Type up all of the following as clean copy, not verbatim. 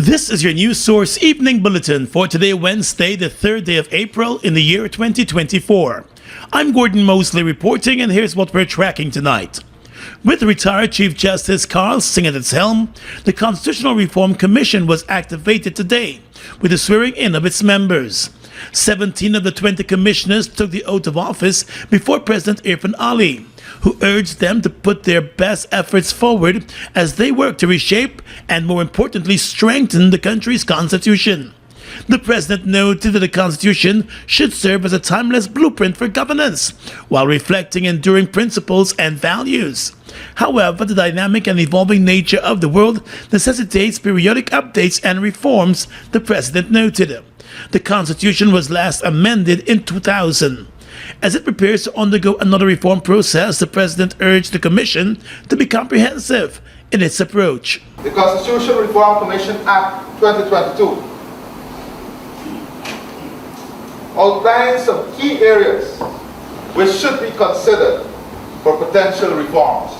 This is your news source evening bulletin for today, Wednesday, the 3rd day of April in the year 2024. I'm Gordon Mosley reporting, and here's what we're tracking tonight. With retired Chief Justice Carl Singh at its helm, the Constitutional Reform Commission was activated today with the swearing in of its members. 17 of the 20 commissioners took the oath of office before President Irfan Ali, who urged them to put their best efforts forward as they work to reshape and, more importantly, strengthen the country's constitution. The president noted that the constitution should serve as a timeless blueprint for governance while reflecting enduring principles and values. However, the dynamic and evolving nature of the world necessitates periodic updates and reforms, the president noted. The constitution was last amended in 2000. As it prepares to undergo another reform process, the president urged the commission to be comprehensive in its approach. The Constitutional Reform Commission Act 2022 outlines some key areas which should be considered for potential reforms.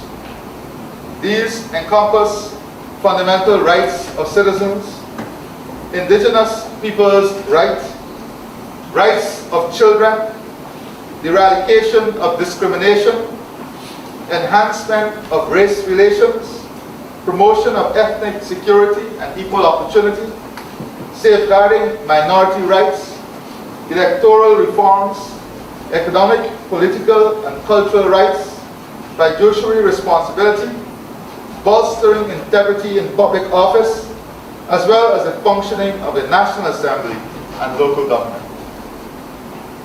These encompass fundamental rights of citizens, indigenous peoples' rights, rights of children, the eradication of discrimination, enhancement of race relations, promotion of ethnic security and equal opportunity, safeguarding minority rights, electoral reforms, economic, political, and cultural rights, fiduciary responsibility, bolstering integrity in public office, as well as the functioning of the National Assembly and local government.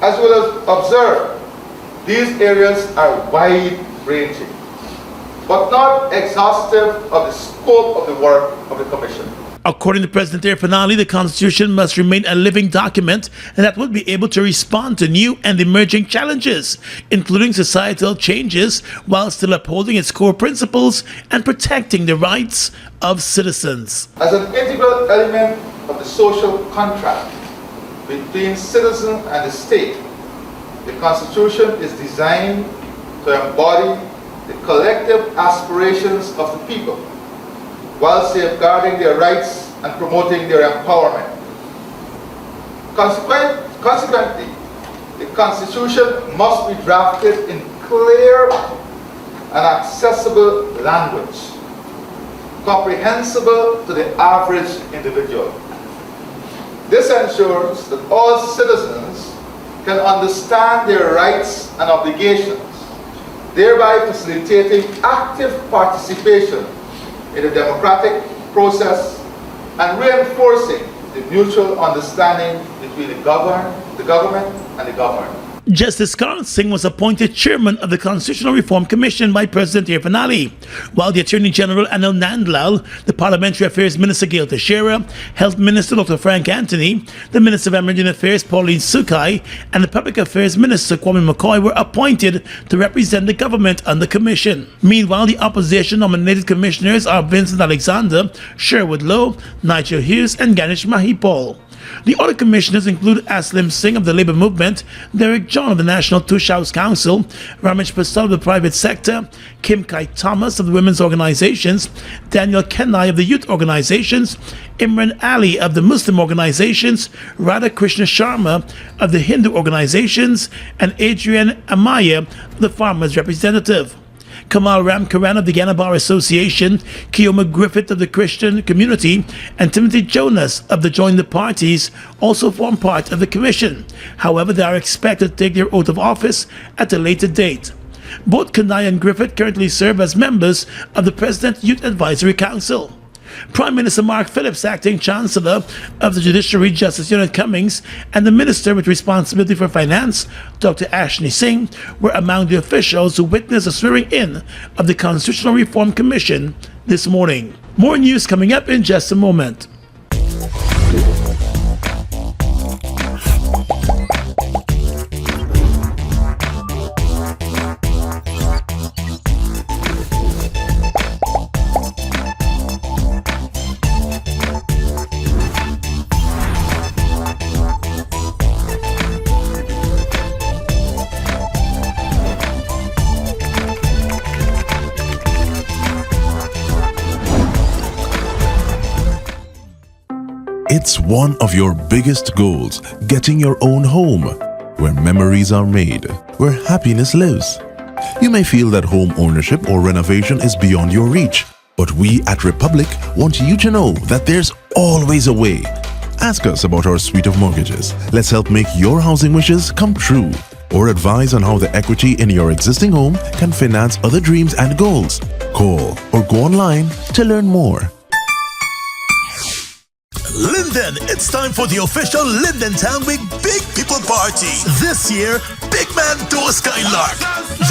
As you will observe, these areas are wide-ranging, but not exhaustive of the scope of the work of the Commission. According to President Irfan Ali, the Constitution must remain a living document and that will be able to respond to new and emerging challenges, including societal changes, while still upholding its core principles and protecting the rights of citizens. As an integral element of the social contract between citizen and the state, the Constitution is designed to embody the collective aspirations of the people, while safeguarding their rights and promoting their empowerment. Consequently, the Constitution must be drafted in clear and accessible language, comprehensible to the average individual. This ensures that all citizens can understand their rights and obligations, thereby facilitating active participation in the democratic process and reinforcing the mutual understanding between the government and the governed. Justice Carl Singh was appointed chairman of the Constitutional Reform Commission by President Irfan Ali, while the Attorney General Anil Nandlal, the Parliamentary Affairs Minister Gail Teixeira, Health Minister Dr. Frank Anthony, the Minister of Emerging Affairs Pauline Sukai, and the Public Affairs Minister Kwame McCoy were appointed to represent the government on the commission. Meanwhile, the opposition nominated commissioners are Vincent Alexander, Sherwood Lowe, Nigel Hughes, and Ganesh Mahipal. The other commissioners include Aslim Singh of the Labour Movement, Derek John of the National Tush House Council, Ramesh Prasad of the private sector, Kim Kai Thomas of the women's organizations, Daniel Kenai of the youth organizations, Imran Ali of the Muslim organizations, Radha Krishna Sharma of the Hindu organizations, and Adrian Amaya, the farmers' representative. Kamal Ram Karan of the Guyana Bar Association, Keoma Griffith of the Christian Community, and Timothy Jonas of the Join the Parties also form part of the commission. However, they are expected to take their oath of office at a later date. Both Kanai and Griffith currently serve as members of the President Youth Advisory Council. Prime Minister Mark Phillips, acting Chancellor of the Judiciary, Justice Unit Cummings, and the Minister with responsibility for finance, Dr. Ashni Singh, were among the officials who witnessed the swearing in of the Constitutional Reform Commission this morning. More news coming up in just a moment. It's one of your biggest goals, getting your own home, where memories are made, where happiness lives. You may feel that home ownership or renovation is beyond your reach, but we at Republic want you to know that there's always a way. Ask us about our suite of mortgages. Let's help make your housing wishes come true. Or advise on how the equity in your existing home can finance other dreams and goals. Call or go online to learn more. Linden, it's time for the official Linden Town Week Big People Party. This year, Big Man Tour Skylark.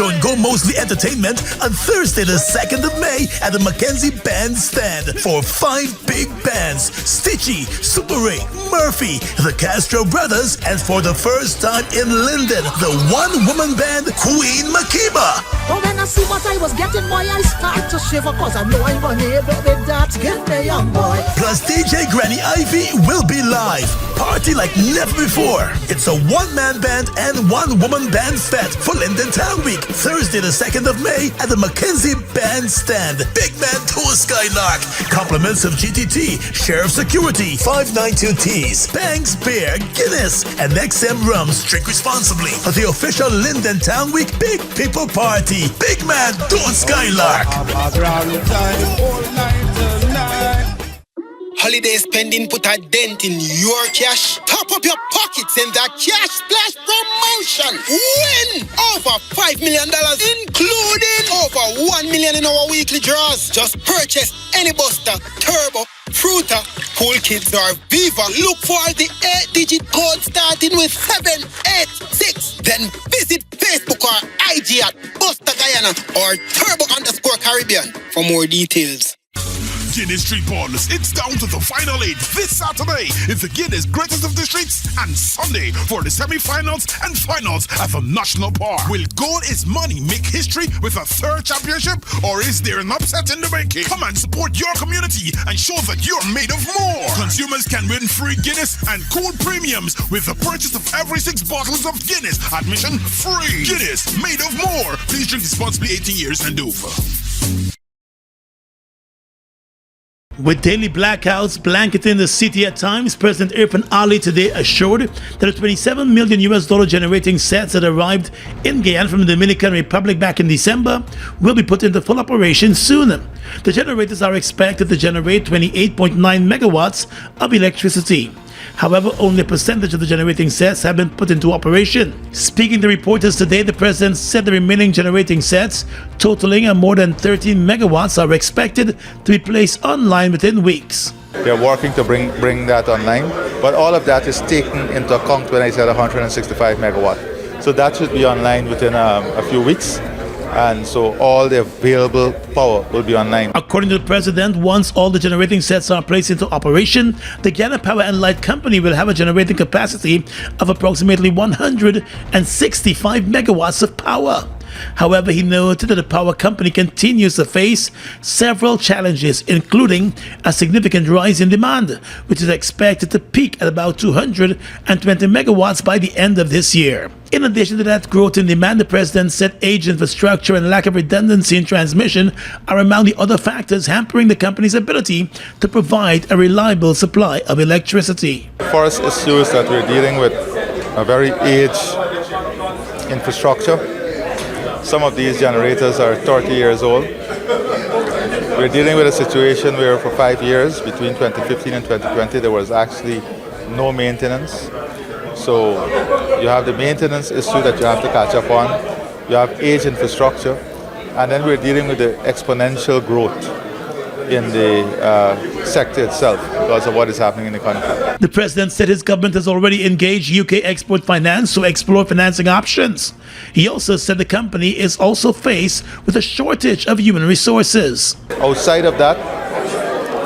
Join Go Mosley Entertainment on Thursday the 2nd of May at the Mackenzie Bandstand for 5 big bands: Stitchy, Super Ray, Murphy, the Castro Brothers, and for the first time in Linden, the one-woman band Queen Makiba. But when I see what I was getting, boy, I start to shiver, cause I know I'm unable with that. Give me young boy. Plus DJ Granny Ivy will be live. Party like never before. It's a one-man band and one-woman band fest for Linden Town Week. Thursday the 2nd of May at the Mackenzie Bandstand. Big Man Tour Skylark. Compliments of GTT, Sheriff Security, 592 Tees, Banks Beer, Guinness, and XM Rums. Drink responsibly for the official Linden Town Week Big People Party. Big Man Tour Skylark. Holiday spending put a dent in your cash. Top up your pockets in the Cash Splash promotion. Win over $5 million, including over $1 million in our weekly draws. Just purchase any Buster, Turbo, Fruita, Cool Kids, or Viva. Look for the 8-digit code starting with 786. Then visit Facebook or IG at Buster Guyana or Turbo_Caribbean for more details. Guinness Street Ballers, it's down to the final 8 this Saturday. It's the Guinness Greatest of the Streets, and Sunday for the semi-finals and finals at the National Park. Will Gold is Money make history with a 3rd championship, or is there an upset in the making? Come and support your community and show that you're made of more. Consumers can win free Guinness and Gold premiums with the purchase of every 6 bottles of Guinness. Admission free. Guinness, made of more. Please drink responsibly, 18 years and over. With daily blackouts blanketing the city at times, President Irfan Ali today assured that the $27 million generating sets that arrived in Guyana from the Dominican Republic back in December will be put into full operation soon. The generators are expected to generate 28.9 megawatts of electricity. However, only a percentage of the generating sets have been put into operation. Speaking to reporters today, the president said the remaining generating sets, totaling more than 13 megawatts, are expected to be placed online within weeks. They're working to bring that online, but all of that is taken into account when I said 165 megawatt. So that should be online within a few weeks. And so all the available power will be online. According to the president, once all the generating sets are placed into operation, the Guyana Power and Light Company will have a generating capacity of approximately 165 megawatts of power. However, he noted that the power company continues to face several challenges, including a significant rise in demand, which is expected to peak at about 220 megawatts by the end of this year. In addition to that growth in demand, the president said age infrastructure and lack of redundancy in transmission are among the other factors hampering the company's ability to provide a reliable supply of electricity. For us, it's issues that we're dealing with a very aged infrastructure. Some of these generators are 30 years old. We're dealing with a situation where for 5 years, between 2015 and 2020, there was actually no maintenance. So you have the maintenance issue that you have to catch up on. You have aged infrastructure. And then we're dealing with the exponential growth in the sector itself because of what is happening in the country. The president said his government has already engaged UK Export Finance to explore financing options. He also said the company is also faced with a shortage of human resources. Outside of that,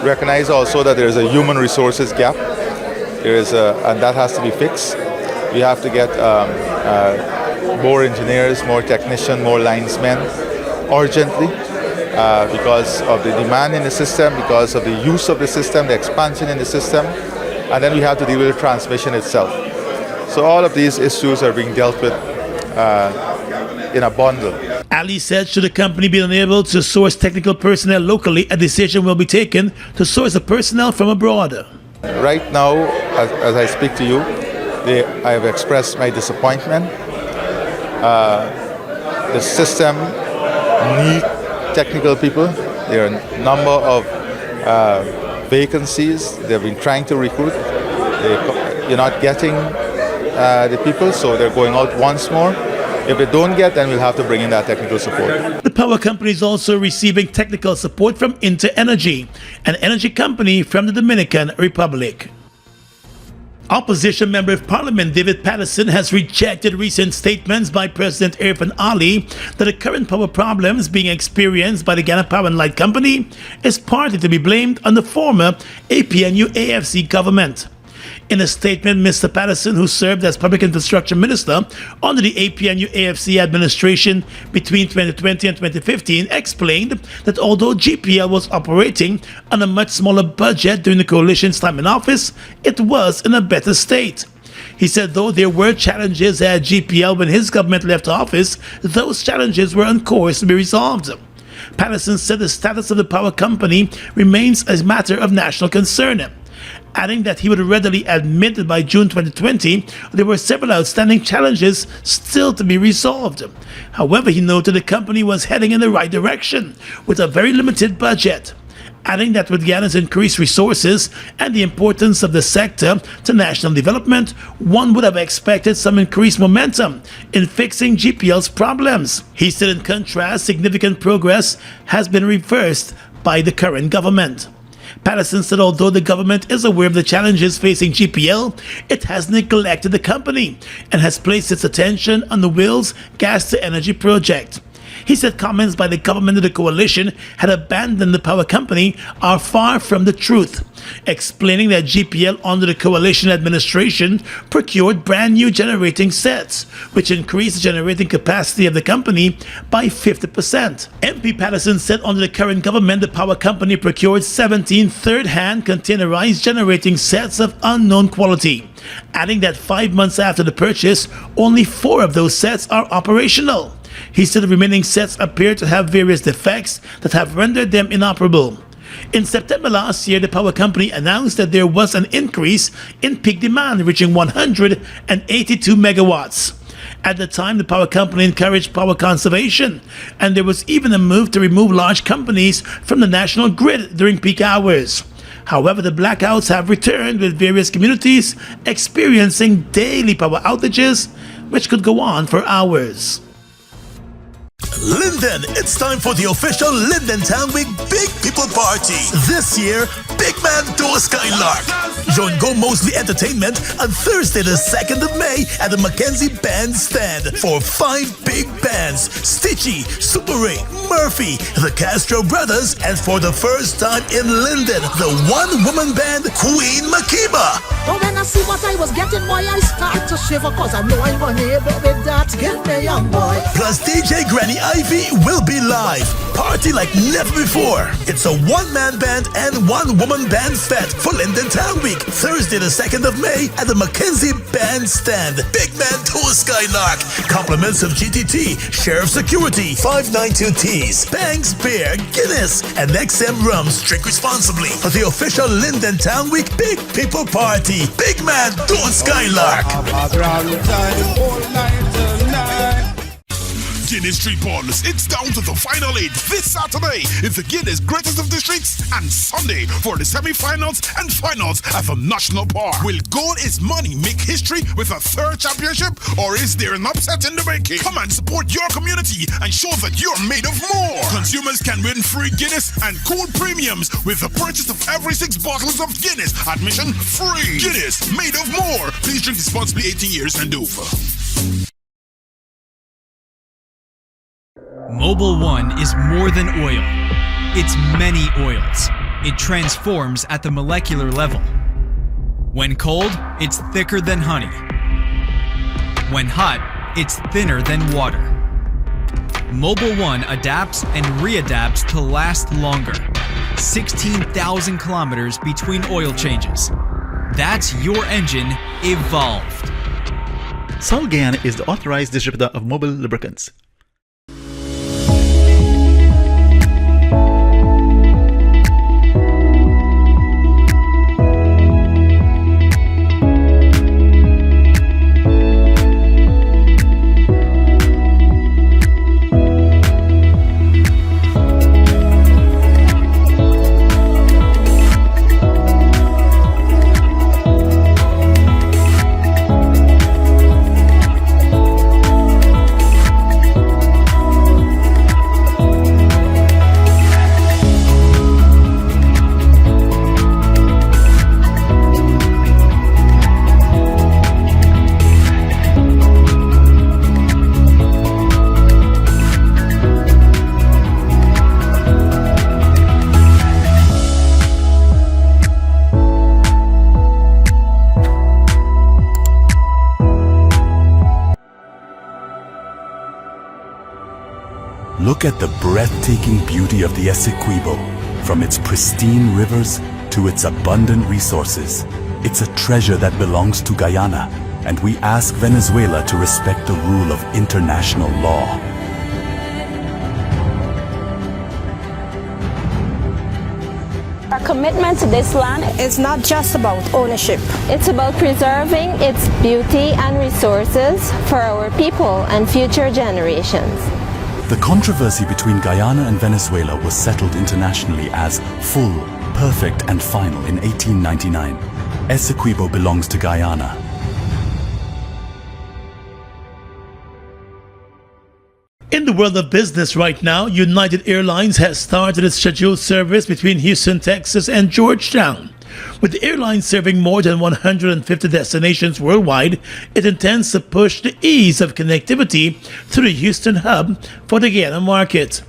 recognize also that there is a human resources gap. And that has to be fixed. We have to get more engineers, more technicians, more linesmen urgently. Because of the demand in the system, because of the use of the system, the expansion in the system, and then we have to deal with the transmission itself. So all of these issues are being dealt with in a bundle. Ali said should the company be unable to source technical personnel locally, a decision will be taken to source the personnel from abroad. Right now, as I speak to you, I have expressed my disappointment. The system needs technical people. There are a number of vacancies. They've been trying to recruit. You're not getting the people, so they're going out once more. If they don't get, then we'll have to bring in that technical support. The power company is also receiving technical support from InterEnergy, an energy company from the Dominican Republic. Opposition Member of Parliament David Patterson has rejected recent statements by President Irfan Ali that the current power problems being experienced by the Guyana Power and Light Company is partly to be blamed on the former APNU-AFC government. In a statement, Mr. Patterson, who served as Public Infrastructure Minister under the APNU-AFC administration between 2020 and 2015, explained that although GPL was operating on a much smaller budget during the coalition's time in office, it was in a better state. He said though there were challenges at GPL when his government left office, those challenges were on course to be resolved. Patterson said the status of the power company remains a matter of national concern, adding that he would readily admit that by June 2020, there were several outstanding challenges still to be resolved. However, he noted the company was heading in the right direction with a very limited budget, adding that with Guyana's increased resources and the importance of the sector to national development, one would have expected some increased momentum in fixing GPL's problems. He said in contrast, significant progress has been reversed by the current government. Patterson said although the government is aware of the challenges facing GPL, it has neglected the company and has placed its attention on the Wills gas-to-energy project. He said comments by the government of the coalition had abandoned the power company are far from the truth, explaining that GPL under the coalition administration procured brand new generating sets, which increased the generating capacity of the company by 50%. MP Patterson said under the current government, the power company procured 17 third-hand containerized generating sets of unknown quality, adding that 5 months after the purchase, only 4 of those sets are operational. He said the remaining sets appear to have various defects that have rendered them inoperable. In September last year, the power company announced that there was an increase in peak demand reaching 182 megawatts. At the time, the power company encouraged power conservation, and there was even a move to remove large companies from the national grid during peak hours. However, the blackouts have returned, with various communities experiencing daily power outages, which could go on for hours. Linden, it's time for the official Linden Town Week Big People Party. This year, Big Man to a Skylark. Join Go Mosley Entertainment on Thursday the 2nd of May at the Mackenzie Bandstand for 5 big bands: Stitchy, Super Ray, Murphy, the Castro Brothers, and for the first time in Linden, the one-woman band Queen Makiba. But when I see what I was getting, boy, I start to shiver, cause I know I'm unable with that. Get me, young boy. Plus DJ Granny Ivy will be live. Party like never before. It's a one-man band and one-woman band fete for Linden Town Week. Thursday the 2nd of May at the Mackenzie Bandstand. Big Man to a Skylark. Compliments of GTT, Sheriff Security, 592 Tees, Banks Beer, Guinness, and XM Rums. Drink responsibly for the official Linden Town Week Big People Party. Big Man to a Skylark. Guinness Street Ballers, it's down to the final 8 this Saturday in the Guinness Greatest of the Streets, and Sunday for the semi-finals and finals at the National Park. Will Gold is Money make history with a 3rd championship, or is there an upset in the making? Come and support your community and show that you're made of more. Consumers can win free Guinness and Gold premiums with the purchase of every 6 bottles of Guinness. Admission free. Guinness, made of more. Please drink responsibly, 18 years and over. Mobil 1 is more than oil. It's many oils. It transforms at the molecular level. When cold, it's thicker than honey. When hot, it's thinner than water. Mobil 1 adapts and readapts to last longer. 16,000 kilometers between oil changes. That's your engine evolved. Sol Guyana is the authorized distributor of Mobil Lubricants. Look at the breathtaking beauty of the Essequibo, from its pristine rivers to its abundant resources. It's a treasure that belongs to Guyana, and we ask Venezuela to respect the rule of international law. Our commitment to this land is not just about ownership. It's about preserving its beauty and resources for our people and future generations. The controversy between Guyana and Venezuela was settled internationally as full, perfect, and final in 1899. Essequibo belongs to Guyana. In the world of business right now, United Airlines has started its scheduled service between Houston, Texas and Georgetown. With the airline serving more than 150 destinations worldwide, it intends to push the ease of connectivity through the Houston hub for the Guyana market.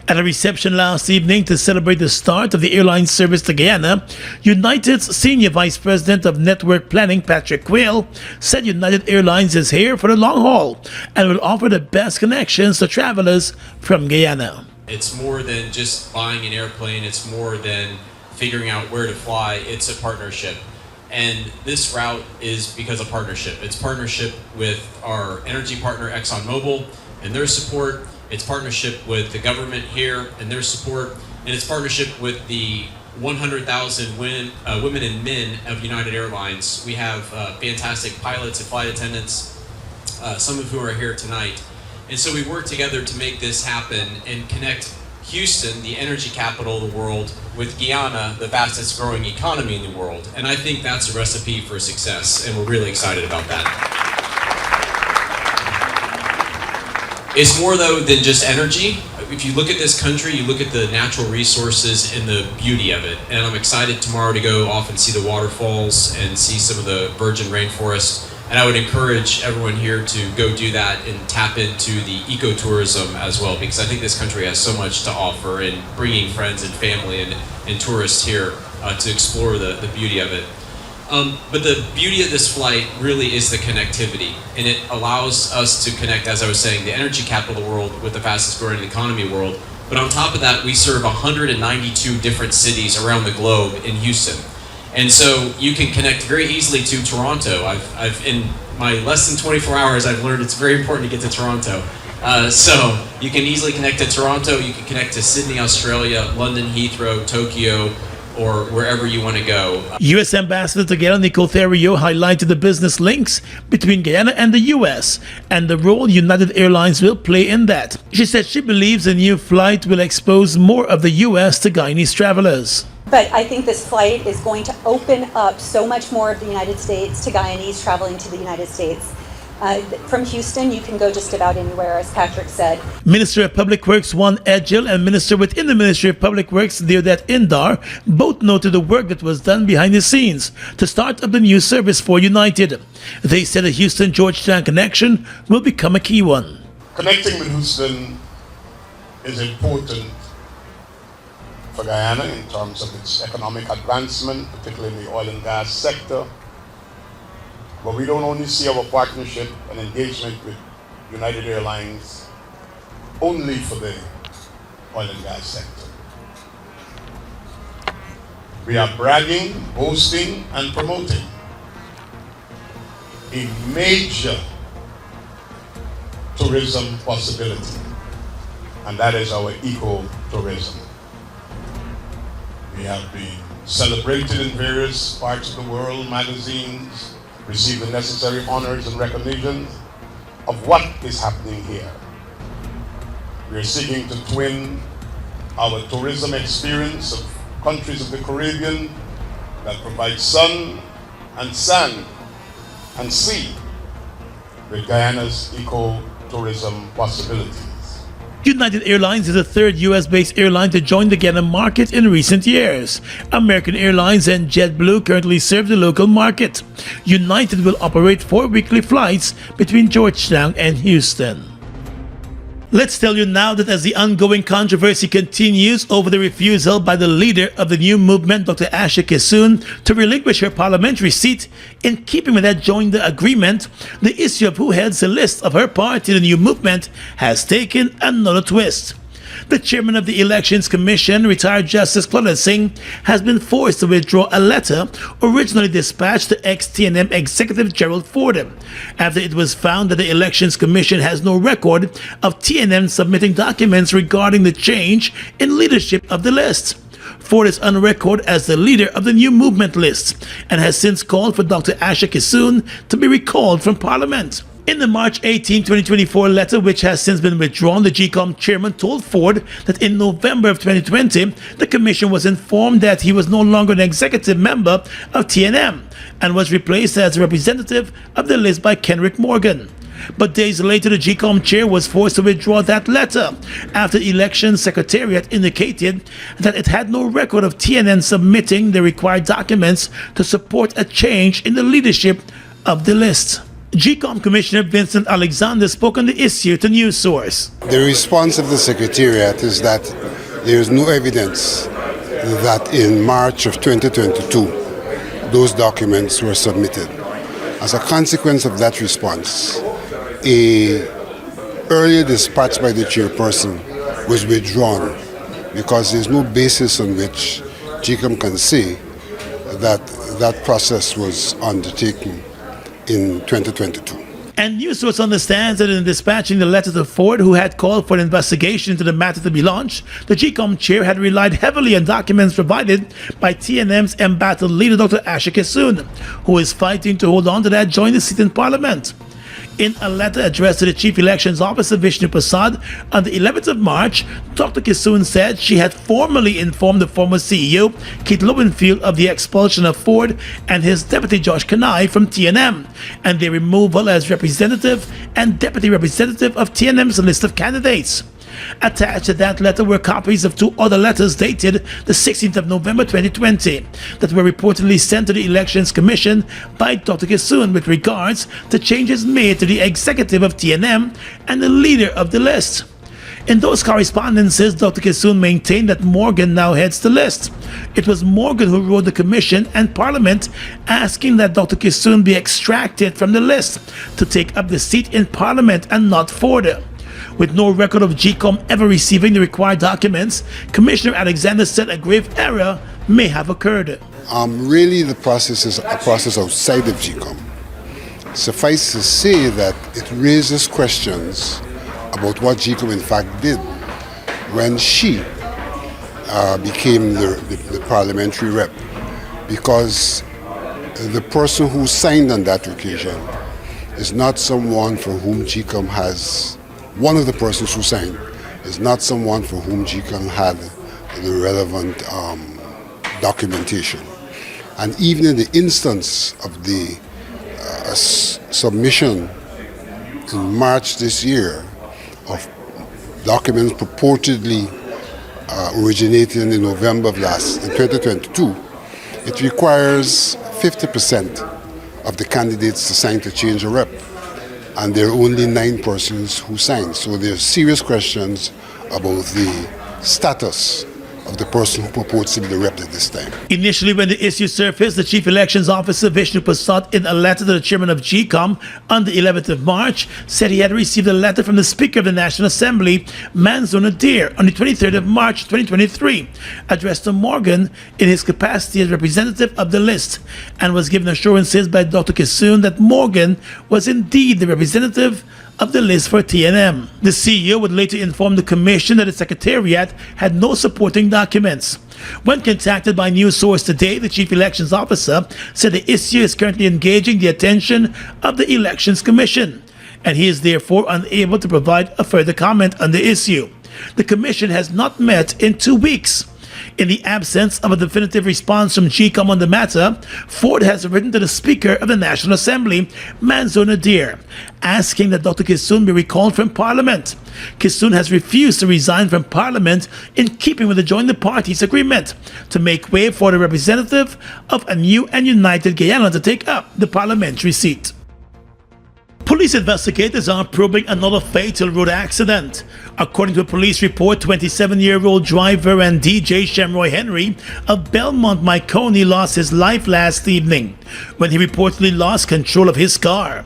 At a reception last evening to celebrate the start of the airline service to Guyana, United's Senior Vice President of Network Planning, Patrick Quill, said United Airlines is here for the long haul and will offer the best connections to travelers from Guyana. It's more than just buying an airplane, it's more than figuring out where to fly, it's a partnership. And this route is because of partnership. It's partnership with our energy partner ExxonMobil and their support. It's partnership with the government here and their support, and it's partnership with the 100,000 women and men of United Airlines. We have fantastic pilots and flight attendants, some of whom are here tonight. And so we work together to make this happen and connect Houston, the energy capital of the world, with Guyana, the fastest growing economy in the world. And I think that's a recipe for success, and we're really excited about that. It's more, though, than just energy. If you look at this country, you look at the natural resources and the beauty of it. And I'm excited tomorrow to go off and see the waterfalls and see some of the virgin rainforest. And I would encourage everyone here to go do that and tap into the ecotourism as well, because I think this country has so much to offer in bringing friends and family and tourists here to explore the beauty of it. But the beauty of this flight really is the connectivity, and it allows us to connect, as I was saying, the energy capital of the world with the fastest growing economy in the world. But on top of that, we serve 192 different cities around the globe in Houston. And so you can connect very easily to Toronto. I've in my less than 24 hours, I've learned it's very important to get to Toronto. So you can easily connect to Toronto, you can connect to Sydney, Australia, London, Heathrow, Tokyo, or wherever you want to go. U.S. Ambassador to Guyana, Territorial, highlighted the business links between Guyana and the U.S. and the role United Airlines will play in that. She said she believes the new flight will expose more of the U.S. to Guyanese travelers. But I think this flight is going to open up so much more of the United States to Guyanese traveling to the United States. From Houston, you can go just about anywhere, as Patrick said. Minister of Public Works Juan Edgil and Minister within the Ministry of Public Works Deodat Indar both noted the work that was done behind the scenes to start up the new service for United. They said the Houston-Georgetown connection will become a key one. Connecting with Houston is important for Guyana in terms of its economic advancement, particularly in the oil and gas sector. But we don't only see our partnership and engagement with United Airlines only for the oil and gas sector. We are bragging, boasting, and promoting a major tourism possibility, and that is our eco-tourism. We have been celebrated in various parts of the world, magazines, receive the necessary honors and recognition of what is happening here. We are seeking to twin our tourism experience of countries of the Caribbean that provide sun and sand and sea with Guyana's eco-tourism possibilities. United Airlines is the third U.S.-based airline to join the Guyana market in recent years. American Airlines and JetBlue currently serve the local market. United will operate 4 weekly flights between Georgetown and Houston. Let's tell you now that as the ongoing controversy continues over the refusal by the leader of the new movement, Dr. Asha Kissoon, to relinquish her parliamentary seat in keeping with that joinder agreement, the issue of who heads the list of her party, the new movement, has taken another twist. The chairman of the Elections Commission, retired Justice Claudette Singh, has been forced to withdraw a letter originally dispatched to ex-TNM executive Gerald Ford, after it was found that the Elections Commission has no record of TNM submitting documents regarding the change in leadership of the list. Ford is on record as the leader of the new movement list and has since called for Dr. Asha Kissoon to be recalled from Parliament. In the March 18, 2024 letter, which has since been withdrawn, the GCOM chairman told Ford that in November of 2020, the commission was informed that he was no longer an executive member of TNM and was replaced as a representative of the list by Kenrick Morgan. But days later, the GCOM chair was forced to withdraw that letter after the Elections Secretariat indicated that it had no record of TNM submitting the required documents to support a change in the leadership of the list. GCOM Commissioner Vincent Alexander spoke on the issue to News Source. The response of the Secretariat is that there is no evidence that in March of 2022 those documents were submitted. As a consequence of that response, a earlier dispatch by the chairperson was withdrawn because there's no basis on which GCOM can say that that process was undertaken in 2022. And News Source understands that in dispatching the letter to Ford, who had called for an investigation into the matter to be launched, the GCOM chair had relied heavily on documents provided by TNM's embattled leader, Dr. Asha Kissoon, who is fighting to hold on to that joint seat in Parliament. In a letter addressed to the Chief Elections Officer Vishnu Prasad on the 11th of March, Dr. Kissoon said she had formally informed the former CEO, Keith Lowenfield, of the expulsion of Ford and his deputy Josh Kanai from TNM, and their removal as representative and deputy representative of TNM's list of candidates. Attached to that letter were copies of two other letters dated the 16th of November 2020 that were reportedly sent to the Elections Commission by Dr. Kissoon with regards to changes made to the executive of TNM and the leader of the list. In those correspondences, Dr. Kissoon maintained that Morgan now heads the list. It was Morgan who wrote the Commission and Parliament asking that Dr. Kissoon be extracted from the list to take up the seat in Parliament and not Ford. With no record of GCOM ever receiving the required documents, Commissioner Alexander said a grave error may have occurred. Really, the process is a process outside of GCOM. Suffice to say that it raises questions about what GCOM in fact did when she became the parliamentary rep, because the person who signed on that occasion is not someone for whom GCOM has. One of the persons who signed is not someone for whom GCOM had the relevant documentation. And even in the instance of the submission in March this year of documents purportedly originating in November of in 2022, it requires 50% of the candidates to sign to change a rep. And there are only 9 persons who signed. So there are serious questions about the status of the person who purports to be the rep at this time. Initially, when the issue surfaced, the Chief Elections Officer Vishnu Prasad, in a letter to the chairman of GCOM on the 11th of March, said he had received a letter from the Speaker of the National Assembly, Manzoor Nadir, on the 23rd of March 2023, addressed to Morgan in his capacity as representative of the list, and was given assurances by Dr. Kissoon that Morgan was indeed the representative of the list for TNM. The CEO would later inform the Commission that the Secretariat had no supporting documents. When contacted by News Source today, the Chief Elections Officer said the issue is currently engaging the attention of the Elections Commission, and he is therefore unable to provide a further comment on the issue. The Commission has not met in 2 weeks. In the absence of a definitive response from GCOM on the matter, Ford has written to the Speaker of the National Assembly, Manzoor Nadir, asking that Dr. Kissoon be recalled from Parliament. Kissoon has refused to resign from Parliament in keeping with the Join the Parties agreement to make way for the representative of a new and united Guyana to take up the parliamentary seat. Police investigators are probing another fatal road accident. According to a police report, 27-year-old driver and DJ Shamroy Henry of Belmont, Mycone lost his life last evening when he reportedly lost control of his car.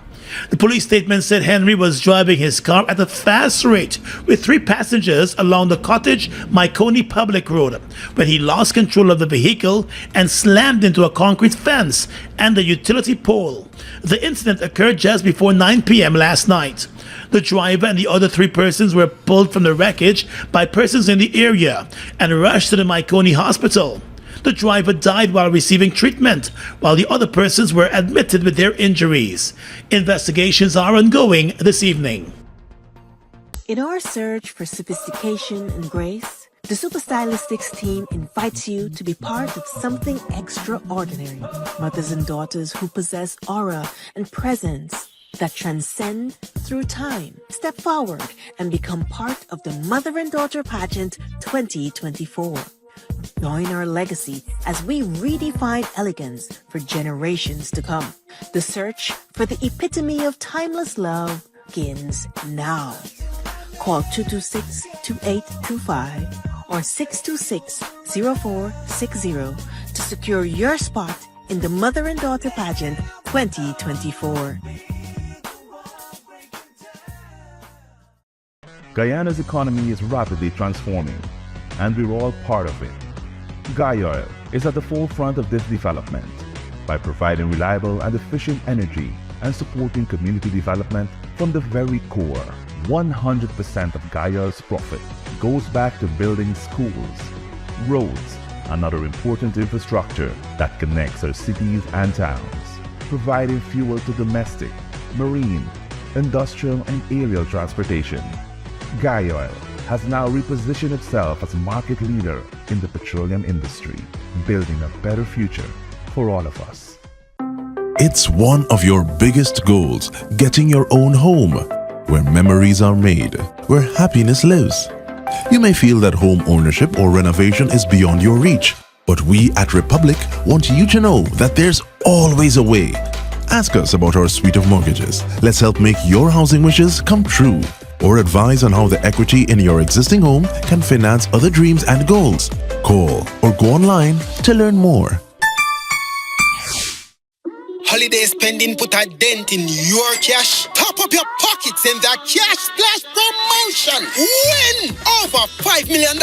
The police statement said Henry was driving his car at a fast rate with 3 passengers along the Cottage Mycone Public Road when he lost control of the vehicle and slammed into a concrete fence and a utility pole. The incident occurred just before 9 p.m. last night. The driver and the other 3 persons were pulled from the wreckage by persons in the area and rushed to the Mycone Hospital. The driver died while receiving treatment, while the other persons were admitted with their injuries. Investigations are ongoing this evening. In our search for sophistication and grace, the Super Stylistics team invites you to be part of something extraordinary. Mothers and daughters who possess aura and presence that transcend through time. Step forward and become part of the Mother and Daughter Pageant 2024. Join our legacy as we redefine elegance for generations to come. The search for the epitome of timeless love begins now. Call 226-2825 or 626-0460 to secure your spot in the Mother and Daughter Pageant 2024. Guyana's economy is rapidly transforming, and we're all part of it. Oil is at the forefront of this development by providing reliable and efficient energy and supporting community development from the very core. 100% of Oil's profit goes back to building schools, roads, and other important infrastructure that connects our cities and towns, providing fuel to domestic, marine, industrial, and aerial transportation. Oil has now repositioned itself as a market leader in the petroleum industry, building a better future for all of us. It's one of your biggest goals, getting your own home, where memories are made, where happiness lives. You may feel that home ownership or renovation is beyond your reach, but we at Republic want you to know that there's always a way. Ask us about our suite of mortgages. Let's help make your housing wishes come true. Or advise on how the equity in your existing home can finance other dreams and goals. Call or go online to learn more. Holiday spending put a dent in your cash. Top up your pockets in the Cash Splash promotion. Win over $5 million,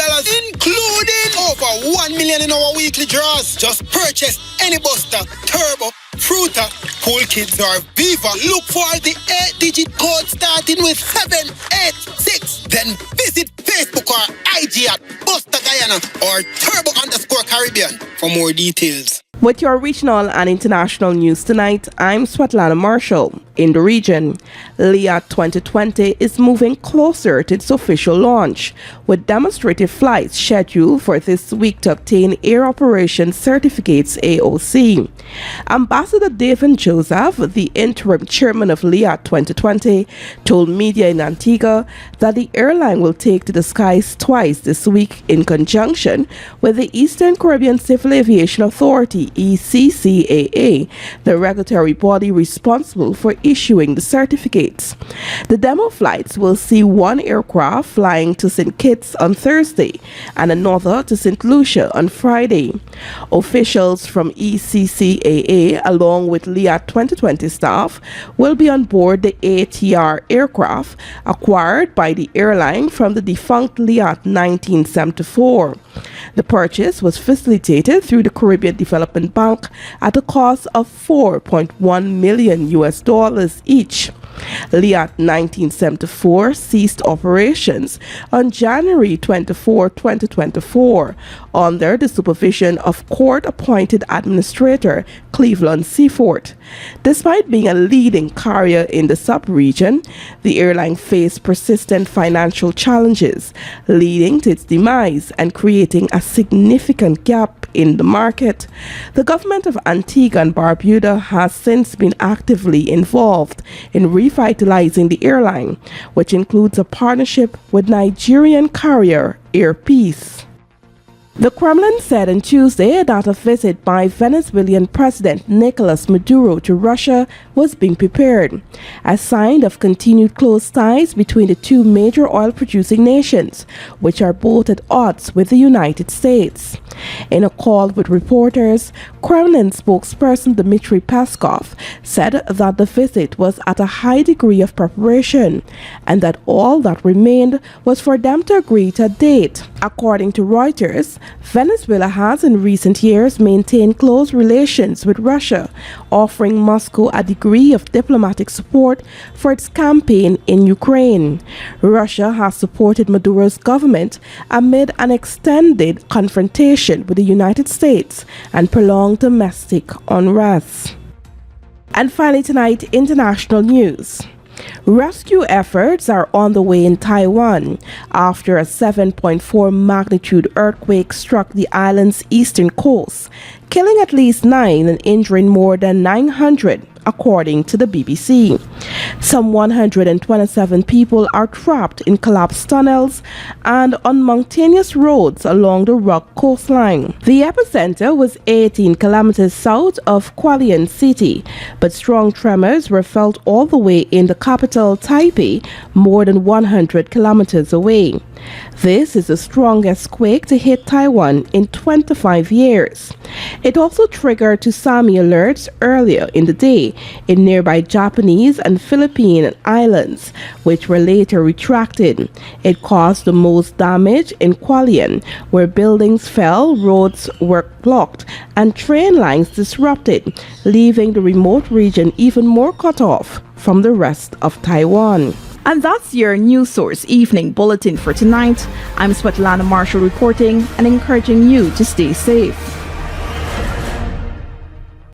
including over $1 million in our weekly draws. Just purchase any Buster, Turbo, Fruita, Cool Kids, or Viva. Look for the 8-digit code starting with 786. Then visit Facebook or IG at Buster Guyana or Turbo_Caribbean for more details. With your regional and international news tonight, I'm Svetlana Marshall. In the region, LIAT 2020 is moving closer to its official launch, with demonstrative flights scheduled for this week to obtain Air Operations Certificates AOC. Ambassador David Joseph, the interim chairman of LIAT 2020, told media in Antigua that the airline will take to the skies twice this week in conjunction with the Eastern Caribbean Civil Aviation Authority, ECCAA, the regulatory body responsible for issuing the certificates. The demo flights will see one aircraft flying to St. Kitts on Thursday and another to St. Lucia on Friday. Officials from ECCAA, along with LIAT 2020 staff, will be on board the ATR aircraft acquired by the airline from the defunct LIAT 1974. The purchase was facilitated through the Caribbean Development Bank at a cost of $4.1 million each. LIAT 1974 ceased operations on January 24, 2024, under the supervision of court-appointed administrator Cleveland Seafort. Despite being a leading carrier in the sub-region, the airline faced persistent financial challenges, leading to its demise and creating a significant gap in the market. The government of Antigua and Barbuda has since been actively involved in revitalizing the airline, which includes a partnership with Nigerian carrier Air Peace. The Kremlin said on Tuesday that a visit by Venezuelan President Nicolas Maduro to Russia was being prepared, a sign of continued close ties between the two major oil-producing nations, which are both at odds with the United States. In a call with reporters, Kremlin spokesperson Dmitry Peskov said that the visit was at a high degree of preparation and that all that remained was for them to agree to a date. According to Reuters, Venezuela has in recent years maintained close relations with Russia, offering Moscow a degree of diplomatic support for its campaign in Ukraine. Russia has supported Maduro's government amid an extended confrontation with the United States and prolonged domestic unrest. And finally tonight, international news. Rescue efforts are on the way in Taiwan after a 7.4 magnitude earthquake struck the island's eastern coast, killing at least 9 and injuring more than 900, according to the BBC. Some 127 people are trapped in collapsed tunnels and on mountainous roads along the rock coastline. The epicenter was 18 kilometers south of Hualien City, but strong tremors were felt all the way in the capital Taipei, more than 100 kilometers away. This is the strongest quake to hit Taiwan in 25 years. It also triggered tsunami alerts earlier in the day in nearby Japanese and Philippine islands, which were later retracted. It caused the most damage in Hualien, where buildings fell, roads were blocked, and train lines disrupted, leaving the remote region even more cut off from the rest of Taiwan. And that's your News Source Evening Bulletin for tonight. I'm Svetlana Marshall reporting and encouraging you to stay safe.